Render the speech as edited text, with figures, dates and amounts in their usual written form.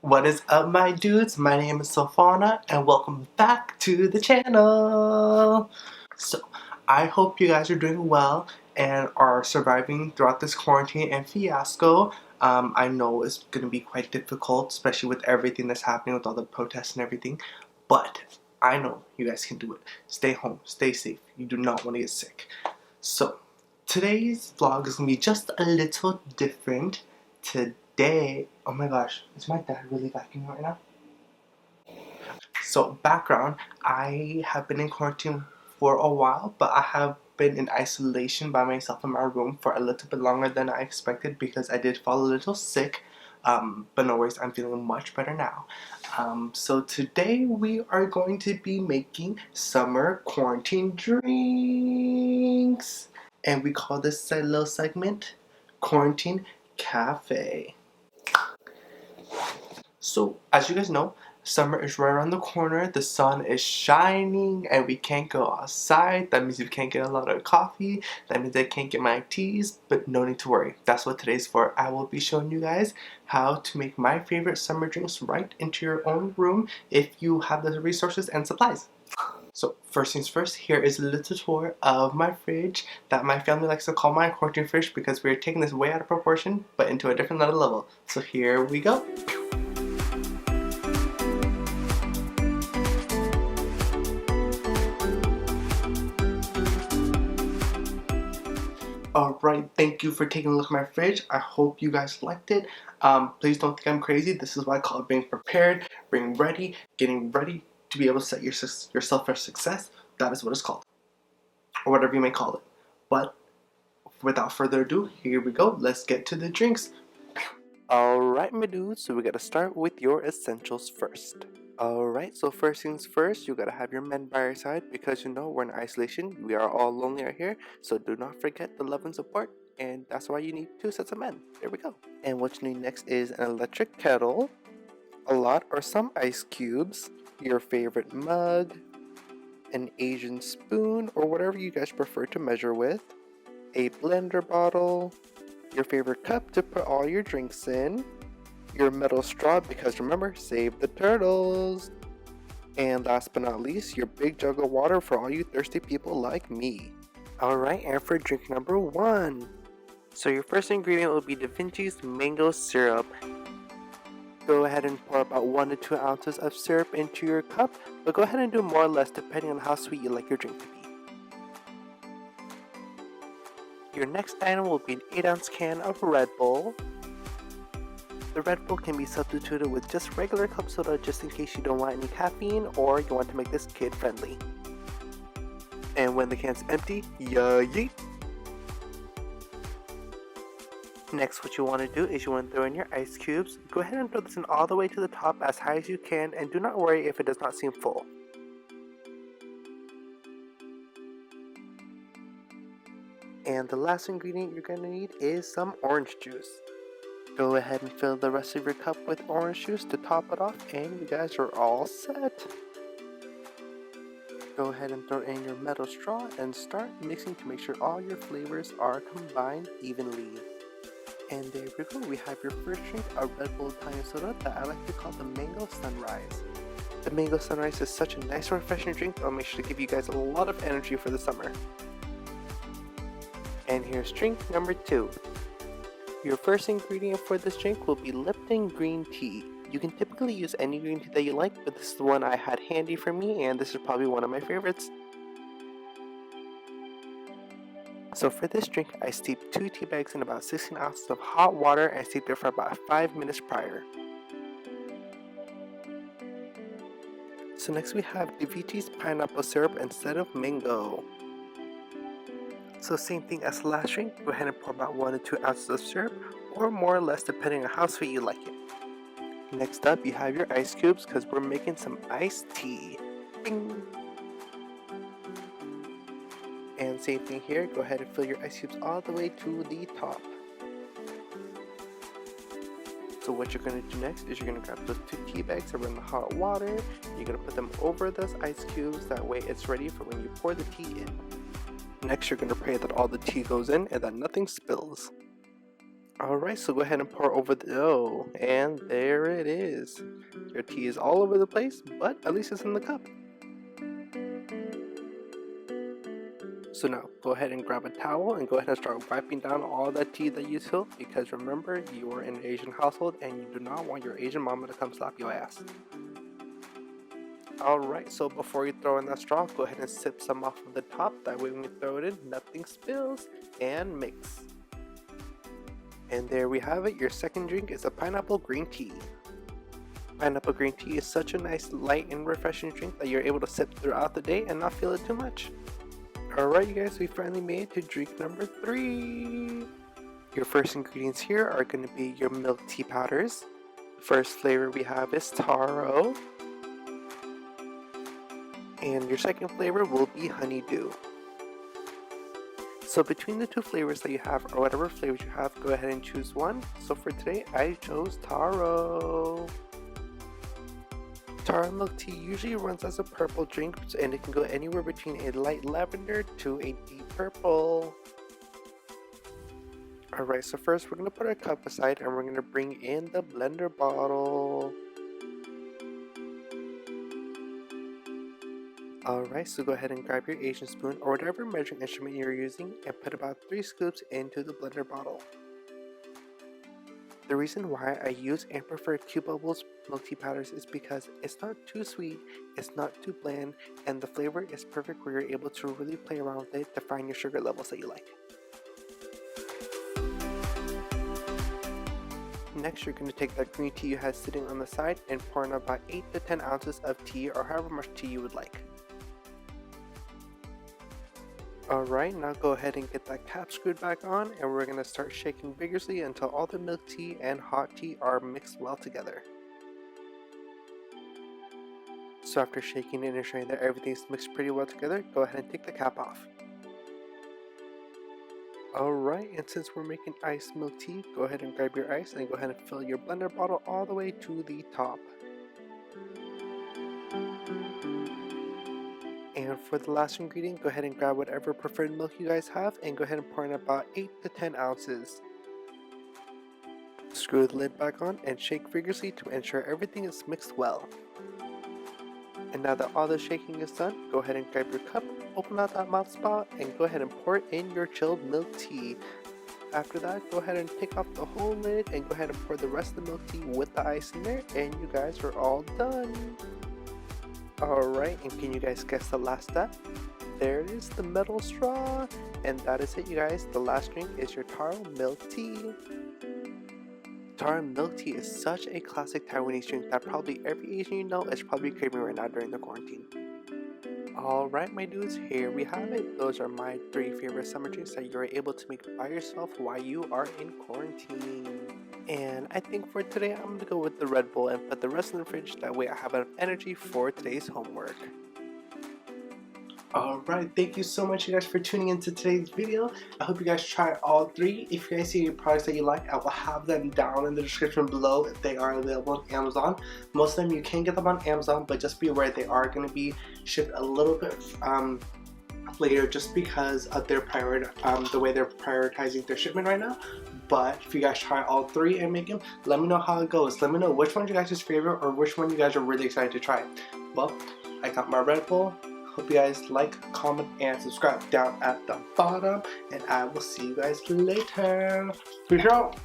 What is up, my dudes? My name is Sophanna, and welcome back to the channel. So, I hope you guys are doing well and are surviving throughout this quarantine and fiasco. I know it's going to be quite difficult, especially with everything that's happening with all the protests and everything, but I know you guys can do it. Stay home, stay safe. You do not want to get sick. So, today's vlog is going to be just a little different. Today, oh my gosh, is my dad really vacuuming right now? So, background, I have been in quarantine for a while, but I have been in isolation by myself in my room for a little bit longer than I expected because I did fall a little sick. But no worries, I'm feeling much better now. So today we are going to be making summer quarantine drinks. And we call this little segment Quarantine Cafe. So, as you guys know, summer is right around the corner, the sun is shining, and we can't go outside. That means we can't get a lot of coffee, that means I can't get my teas, but no need to worry. That's what today's for. I will be showing you guys how to make my favorite summer drinks right into your own room if you have the resources and supplies. So first things first, here is a little tour of my fridge that my family likes to call my quarantine fridge because we're taking this way out of proportion, but into a different level. So here we go. Alright, thank you for taking a look at my fridge. I hope you guys liked it. Please don't think I'm crazy. This is what I call being prepared, being ready, getting ready to be able to set yourself for success. That is what it's called. Or whatever you may call it. But without further ado, here we go. Let's get to the drinks. Alright, my dudes, so we gotta start with your essentials first. Alright, so first things first, you gotta have your men by your side because you know we're in isolation, we are all lonely out here, so do not forget the love and support, and that's why you need 2 sets of men. There we go. And what you need next is an electric kettle, a lot or some ice cubes, your favorite mug, an Asian spoon or whatever you guys prefer to measure with, a blender bottle, your favorite cup to put all your drinks in, your metal straw because remember, save the turtles, and last but not least, your big jug of water for all you thirsty people like me. Alright, and for drink number 1. So your first ingredient will be Davinci's mango syrup. Go ahead and pour about 1 to 2 ounces of syrup into your cup, but go ahead and do more or less depending on how sweet you like your drink to be. Your next item will be an 8-ounce can of Red Bull. The Red Bull can be substituted with just regular club soda just in case you don't want any caffeine or you want to make this kid friendly. And when the can's empty, yeet! Next, what you want to do is you want to throw in your ice cubes. Go ahead and throw this in all the way to the top as high as you can and do not worry if it does not seem full. And the last ingredient you're going to need is some orange juice. Go ahead and fill the rest of your cup with orange juice to top it off and you guys are all set. Go ahead and throw in your metal straw and start mixing to make sure all your flavors are combined evenly. And there we go, we have your first drink, a Red Bull Italian soda that I like to call the Mango Sunrise. The Mango Sunrise is such a nice refreshing drink that will make sure to give you guys a lot of energy for the summer. And here's drink number 2. Your first ingredient for this drink will be Lipton Green Tea. You can typically use any green tea that you like, but this is the one I had handy for me and this is probably one of my favorites. So for this drink, I steeped 2 tea bags in about 16 ounces of hot water and steeped it for about 5 minutes prior. So next we have Davinci's pineapple syrup instead of mango. So same thing as the last drink, go ahead and pour about 1 to 2 ounces of syrup, or more or less depending on how sweet you like it. Next up, you have your ice cubes because we're making some iced tea. Bing! And same thing here, go ahead and fill your ice cubes all the way to the top. So what you're going to do next is you're going to grab those 2 tea bags that are in the hot water, you're going to put them over those ice cubes, that way it's ready for when you pour the tea in. Next, you're going to pray that all the tea goes in and that nothing spills. Alright, so go ahead and pour over the dough, and there it is. Your tea is all over the place, but at least it's in the cup. So now, go ahead and grab a towel and go ahead and start wiping down all that tea that you spilled, because remember, you are in an Asian household and you do not want your Asian mama to come slap your ass. Alright, so before you throw in that straw, go ahead and sip some off of the top, that way when you throw it in, nothing spills, and mix. And there we have it, your second drink is a pineapple green tea. Pineapple green tea is such a nice, light, and refreshing drink that you're able to sip throughout the day and not feel it too much. Alright you guys, we finally made it to drink number 3. Your first ingredients here are going to be your milk tea powders. The first flavor we have is Taro. And your second flavor will be Honeydew. So between the two flavors that you have, or whatever flavors you have, go ahead and choose one. So for today, I chose Taro. Taro milk tea usually runs as a purple drink, and it can go anywhere between a light lavender to a deep purple. Alright, so first we're going to put our cup aside and we're going to bring in the blender bottle. Alright, so go ahead and grab your Asian spoon or whatever measuring instrument you're using and put about 3 scoops into the blender bottle. The reason why I use and prefer QBubble's milk tea powders is because it's not too sweet, it's not too bland, and the flavor is perfect where you're able to really play around with it to find your sugar levels that you like. Next, you're going to take that green tea you had sitting on the side and pour in about 8 to 10 ounces of tea, or however much tea you would like. Alright, now go ahead and get that cap screwed back on, and we're going to start shaking vigorously until all the milk tea and hot tea are mixed well together. So after shaking and ensuring that everything's mixed pretty well together, go ahead and take the cap off. Alright, and since we're making iced milk tea, go ahead and grab your ice and go ahead and fill your blender bottle all the way to the top. And for the last ingredient, go ahead and grab whatever preferred milk you guys have and go ahead and pour in about 8 to 10 ounces. Screw the lid back on and shake vigorously to ensure everything is mixed well. And now that all the shaking is done, go ahead and grab your cup, open out that mouth spot, and go ahead and pour in your chilled milk tea. After that, go ahead and take off the whole lid and go ahead and pour the rest of the milk tea with the ice in there, and you guys are all done. Alright, and can you guys guess the last step? There it is, the metal straw. And that is it you guys, the last drink is your Taro milk tea. Taro milk tea is such a classic Taiwanese drink that probably every Asian you know is probably craving right now during the quarantine. Alright my dudes, here we have it. Those are my 3 favorite summer drinks that you're able to make by yourself while you are in quarantine. And I think for today I'm going to go with the Red Bull and put the rest in the fridge, that way I have enough energy for today's homework. Alright, thank you so much you guys for tuning into today's video. I hope you guys try all 3. If you guys see any products that you like, I will have them down in the description below if they are available on Amazon. Most of them you can get them on Amazon, but just be aware they are going to be shipped a little bit later just because of their the way they're prioritizing their shipment right now. But if you guys try all 3 and make them, let me know how it goes. Let me know which one's your guys' favorite or which one you guys are really excited to try. Well, I got my Red Bull. Hope you guys like, comment, and subscribe down at the bottom. And I will see you guys later. Peace out.